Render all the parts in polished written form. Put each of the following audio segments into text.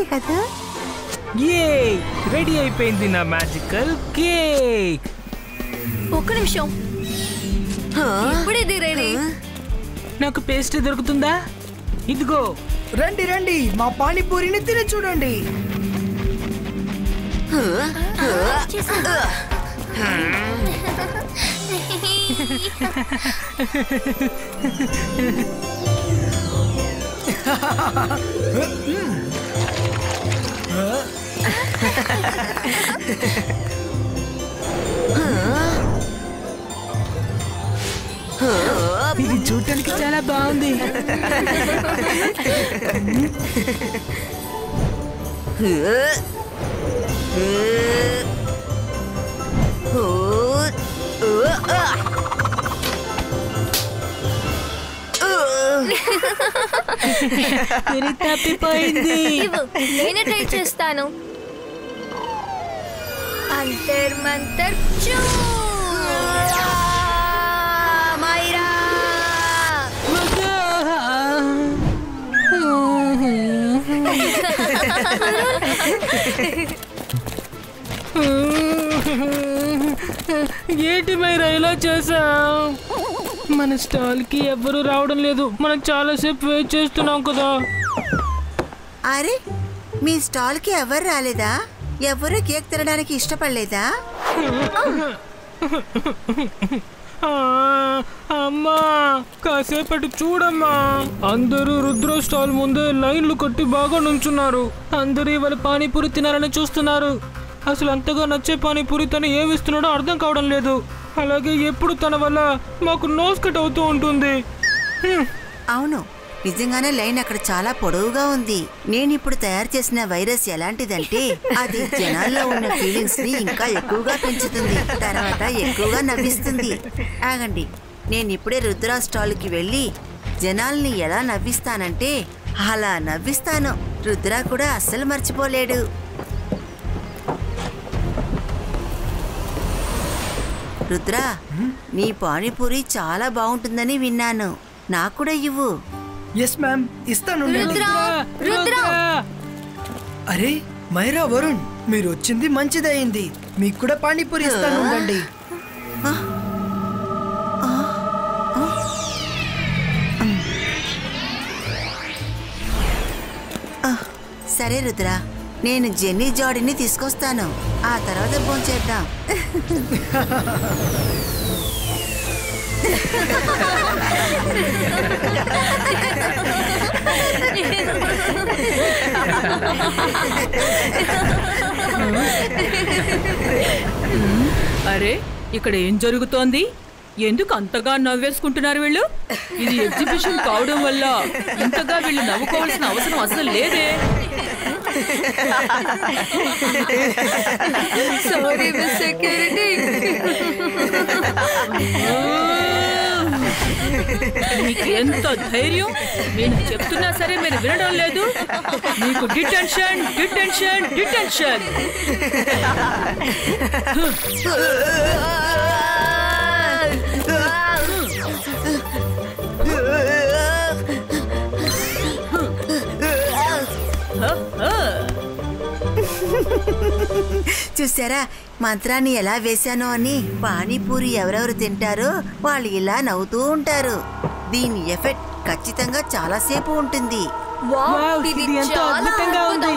బాగుంది కదా. రెడీ అయిపోయింది నా మ్యాజికల్ కేక్. ఒక్క నిమిషం, ఇప్పుడేది రెడీ. నాకు పేస్ట్రీ దొరుకుతుందా? ఇదిగో. రండి రండి, మా పానీపూరిని తిని చూడండి. ఇది చూడటానికి చాలా బాగుంది. తప్పిపోయింది. నేనే ట్రై చేస్తాను. అంతర్ మంతర్ చూ. మైరా ఏంటి మైరా ఇలా చేసావు? మన స్టాల్ కి ఎవ్వరూ రావడం లేదు. మనం చాలాసేపు వెయిట్ చేస్తున్నాం కదా. అరే, మీ స్టాల్ కి ఎవరు రాలేదా? ఎవరు కేక్ తినడానికి ఇష్టపడలేదా? అమ్మా, కాసేపటి చూడమ్మా. అందరూ రుద్ర స్టాల్ ముందే లైన్లు కట్టి బాగా నుంచున్నారు. అందరూ ఇవాళ పానీపూరి తినాలని చూస్తున్నారు. అసలు అంతగా నచ్చే పానీపూరి తను ఏమిస్తున్నాడో అర్థం కావడం లేదు. అలాగే ఎప్పుడు తన వల్ల మాకు నోస్ కట్ అవుతూ ఉంటుంది. అవును, నిజంగానే లైన్ అక్కడ చాలా పొడవుగా ఉంది. నేను ఇప్పుడు తయారు చేసిన వైరస్ ఎలాంటిదంటే అది జనాల్లో ఉన్న ఫీలింగ్స్ ని ఇంకా ఎక్కువగా పెంచుతుంది, తర్వాత ఎక్కువగా నవ్విస్తుంది. ఆగండి, నేను ఇప్పుడే రుద్ర స్టాల్ కి వెళ్ళి జనాల్ని ఎలా నవ్విస్తానంటే అలా నవ్విస్తాను. రుద్ర కూడా అస్సలు మర్చిపోలేడు. రుద్ర, నీ పానీపూరి చాలా బాగుంటుందని విన్నాను. నాకు కూడా ఇవ్వు. ఎస్ మ్యామ్, ఇస్తాను. అరే మైరా, వరుణ్, మీరు వచ్చింది మంచిదయింది. మీకు కూడా పానీపూరి ఇస్తాను. ఉండండి. సరే రుద్ర, నేను జెన్నీ జాడీని తీసుకొస్తాను. ఆ తర్వాత భోంచేద్దాం. అరే, ఇక్కడ ఏం జరుగుతోంది? ఎందుకు అంతగా నవ్వేసుకుంటున్నారు వీళ్ళు? ఇది ఎగ్జిబిషన్ కావడం వల్ల ఇంతగా వీళ్ళు నవ్వుకోవాల్సిన అవసరం అసలు లేదే. Sorry miss security. మీకు ఎంత ధైర్యం! నేను చెప్తున్నా సరే మీరు వినడం లేదు. మీకు డిటెన్షన్, డిటెన్షన్, డిటెన్షన్. చూసారా మంత్రాన్ని ఎలా వేశానో అని? పానీపూరి ఎవరెవరు తింటారో వాళ్ళు ఇలా నవ్వుతూ ఉంటారు. దీని ఎఫెక్ట్ ఖచ్చితంగా చాలాసేపు ఉంటుంది. ఇది ఎంతో అద్భుతంగా ఉంది.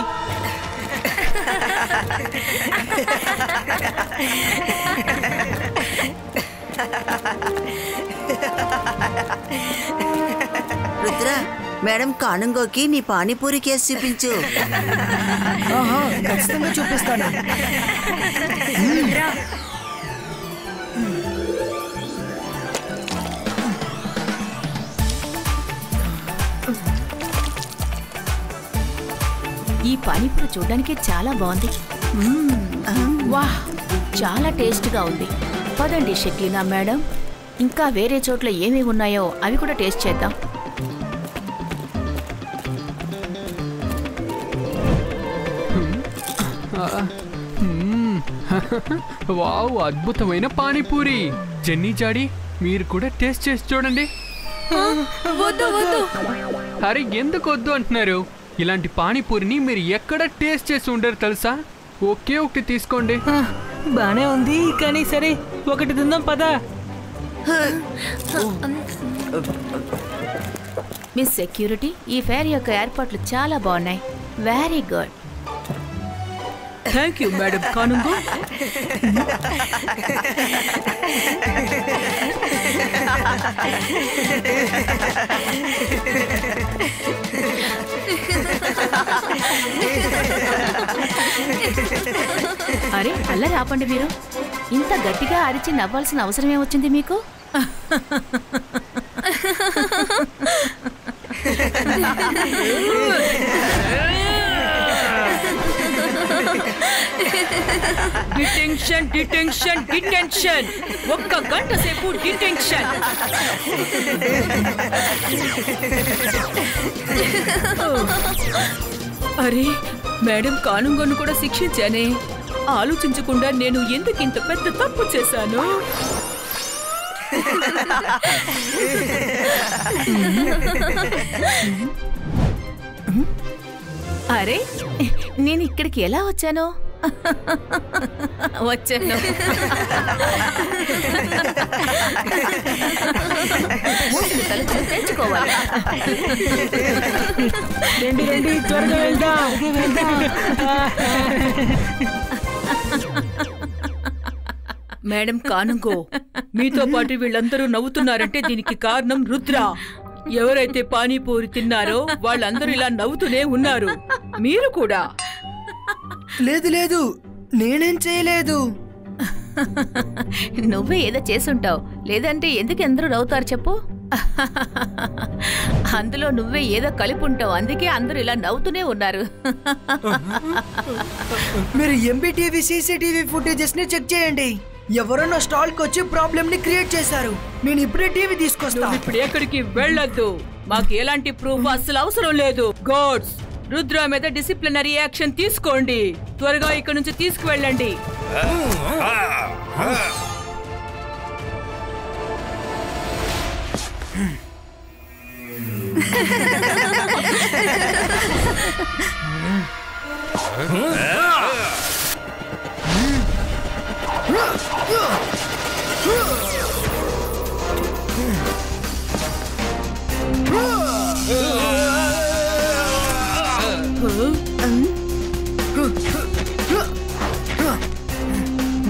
రుద్ర, మేడం కానుంగోకి నీ పానీపూరి కేసు చూపించు. ఖచ్చితంగా చూపిస్తాను. ఈ పానీపూరి చూడడానికి చాలా బాగుంది. వాహ్, చాలా టేస్ట్గా ఉంది. పదండి షకీనా మేడం, ఇంకా వేరే చోట్ల ఏమేమి ఉన్నాయో అవి కూడా టేస్ట్ చేద్దాం. వావ్, అద్భుతమైన పానీపూరి. జెన్నీ జాడీ, మీరు కూడా టేస్ట్ చేసి చూడండి. వద్దు వద్దు. అరే, ఎందుకు వద్దు అంటున్నారు? ఇలాంటి పానీపూరిని మీరు ఎక్కడ టేస్ట్ చేసి ఉండరు తెలుసా? ఒకే ఒకటి తీసుకోండి. బానే ఉంది, కానీ సరే ఒకటి తిందాం పదా. మిస్ సెక్యూరిటీ, ఈ ఫేర్ యొక్క ఏర్పాట్లు చాలా బాగున్నాయి. Very good. Thank you madam Kanoongo. అరే అల్లరి ఆపండి మీరు. ఇంత గట్టిగా అరిచి నవ్వాల్సిన అవసరం ఏమొచ్చింది మీకు? డిటెన్షన్ డిటెన్షన్ డిటెన్షన్, 1 గంట సేపు డిటెన్షన్. అరే మేడం కానుంగోను కూడా శిక్షించానే. ఆలోచించకుండా నేను ఎందుకు ఇంత పెద్ద తప్పు చేశాను? అరే నేను ఇక్కడికి ఎలా వచ్చాను? వచ్చాను. తెచ్చుకోవాలి. రండి రండి, త్వరగా వెళ్దాం. మేడం కానుంగో, మీతో పాటు వీళ్ళందరూ నవ్వుతున్నారంటే దీనికి కారణం రుద్ర. ఎవరైతే పానీపూరి తిన్నారో వాళ్ళందరూ ఇలా నవ్వుతూనే ఉన్నారు. మీరు కూడా. లేదు లేదు, నేనేం చేయలేదు. నువ్వే ఏదో చేసుంటావు, లేదంటే ఎందుకు అందరూ నవ్వుతారు చెప్పు? అందులో నువ్వే ఏదో కలిపి ఉంటావు, అందుకే అందరూ ఇలా నవ్వుతూనే ఉన్నారు. మీరు ఎంబీటీవీ సీసీటీవీ ఫుటేజెస్ ని చెక్ చేయండి. ఎవరో నా స్టాల్ కి వచ్చి ప్రాబ్లమ్ ని క్రియేట్ చేశారు. నేను ఇప్పుడే టీవీ తీసుకొస్తా. ఇప్పుడు ఎక్కడికి వెళ్ళొద్దు. మాకు ఎలాంటి ప్రూఫ్ అసలు అవసరం లేదు. గోడ్స్, రుద్ర మీద డిసిప్లినరీ యాక్షన్ తీసుకోండి. త్వరగా ఇక్కడ నుంచి తీసుకువెళ్ళండి.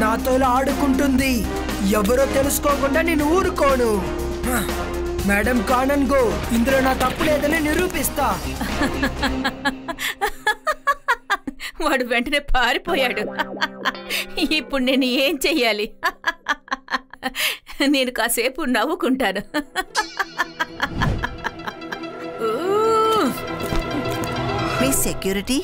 నాతో ఇలా ఆడుకుంటుంది. ఎవరో తెలుసుకోకుండా నేను ఊరుకోను. మేడం కానుంగో, ఇందులో నా తప్పు లేదని నిరూపిస్తా. వాడు వెంటనే పారిపోయాడు. ఇప్పుడు నేను ఏం చెయ్యాలి? నేను కాసేపు నవ్వుకుంటాను. మీ సెక్యూరిటీ,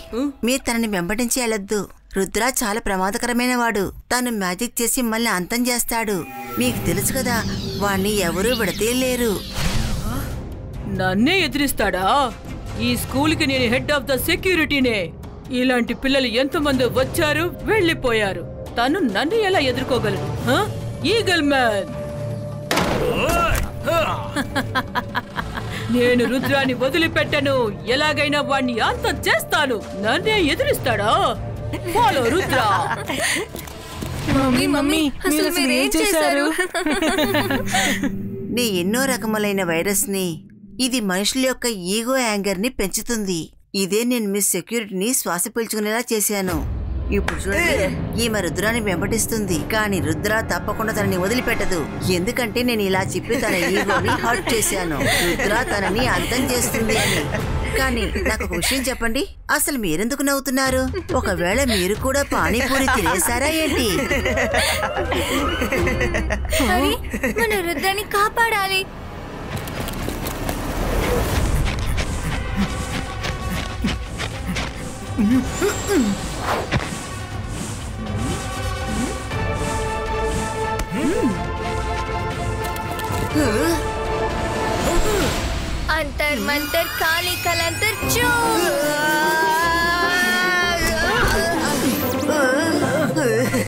మీరు తనని వెంబడించి వెళ్ళొద్దు. రుద్ర చాలా ప్రమాదకరమైన వాడు. తను మ్యాజిక్ చేసి మళ్ళీ అంతం చేస్తాడు. మీకు తెలుసు కదా, వాణ్ణి ఎవరూ విడతీయలేరు. నన్నే ఎదిరిస్తాడా? ఈ స్కూల్కి నేను హెడ్ ఆఫ్ ద సెక్యూరిటీనే. ఇలాంటి పిల్లలు ఎంతమంది వచ్చారు, వెళ్ళిపోయారు. తను నన్ను ఎలా ఎదుర్కోగలడు? Eagle man. నేను రుద్రాన్ని వదిలిపెట్టను. ఎలాగైనా వాణ్ణి అంతం చేస్తాను. నన్నే ఎదిరిస్తాడా? ఫాలో రుద్ర. మమ్మీ మమ్మీ, అసలు మీరు ఏం చేశారు? నీ ఎన్నో రకములైన వైరస్ ని, ఇది మనుషుల యొక్క ఈగో యాంగర్ ని పెంచుతుంది. ఇదే నేను మీ సెక్యూరిటీని శ్వాస పీల్చుకునేలా చేశాను. ఇప్పుడు చూడండి, ఈమె రుద్రాన్ని వెంబడిస్తుంది, కానీ రుద్ర తప్పకుండా తనని వదిలిపెట్టదు. ఎందుకంటే నేను ఇలా చెప్పి తన ఈగోని హర్ట్ చేశాను. రుద్ర తనని అంతం చేస్తుంది అని. కానీ నాకు ఒక విషయం చెప్పండి, అసలు మీరెందుకు నవ్వుతున్నారు? ఒకవేళ మీరు కూడా పానీపూరి తినేసారా ఏంటి? మన రుద్రాన్ని కాపాడాలి. अंतर मंतर काली कलंतर चो।